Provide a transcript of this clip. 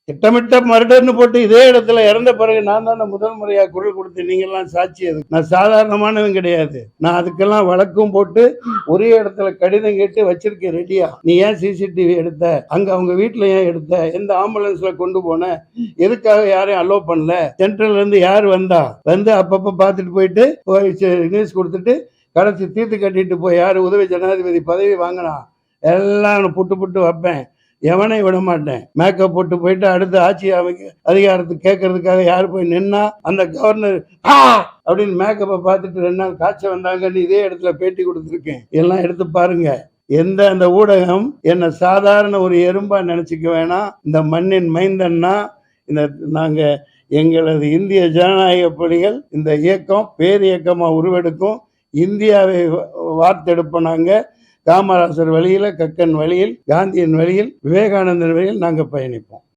திட்டமிட்ட மர்டர்னு போட்டு இதே இடத்துல இறந்த பிறகு நான் தானே முதல் முறையா குரல் கொடுத்து நீங்கெல்லாம் சாட்சி. அது நான் சாதாரணமானவன் கிடையாது. நான் அதுக்கெல்லாம் வழக்கும் போட்டு ஒரே இடத்துல கடிதம் கேட்டு வச்சிருக்கேன் ரெடியா. நீ ஏன் சிசிடிவி எடுத்த, அங்க அவங்க வீட்டுல ஏன் எடுத்த, எந்த ஆம்புலன்ஸ்ல கொண்டு போன, எதுக்காக யாரையும் அலோ பண்ணல, சென்ட்ரல்ல இருந்து யார் வந்தா வந்து அப்பப்ப பார்த்துட்டு போயிட்டு நியூஸ் கொடுத்துட்டு கடைசி தீர்த்து கட்டிட்டு போய் யார் உதவி ஜனாதிபதி பதவி வாங்கினா எல்லாம் புட்டு புட்டு வைப்பேன். எவனை விட மாட்டேன். மேக்கப் போட்டு போயிட்டு அடுத்த ஆட்சி அதிகாரத்துக்கு கேட்கறதுக்காக யார் போய் நின்னா அந்த கவர்னர் அப்படின்னு மேக்கப்பை பார்த்துட்டு 2 நாள் காய்ச்ச வந்தாங்கன்னு இதே இடத்துல பேட்டி கொடுத்துருக்கேன். எல்லாம் எடுத்து பாருங்க. எந்த அந்த ஊடகம் என்ன சாதாரண ஒரு எறும்பா நினைச்சுக்க வேணாம். இந்த மண்ணின் மைந்தன்னா இந்த நாங்க எங்களது இந்திய ஜனநாயக பணிகள் இந்த இயக்கம் பேர் இயக்கமா உருவெடுக்கும். இந்தியாவை வார்த்தெடுப்போம். நாங்க காமராசர் வழியில, கக்கன் வழியில், காந்தியின் வழியில், விவேகானந்தர் வழியில் நாங்க பயணிப்போம்.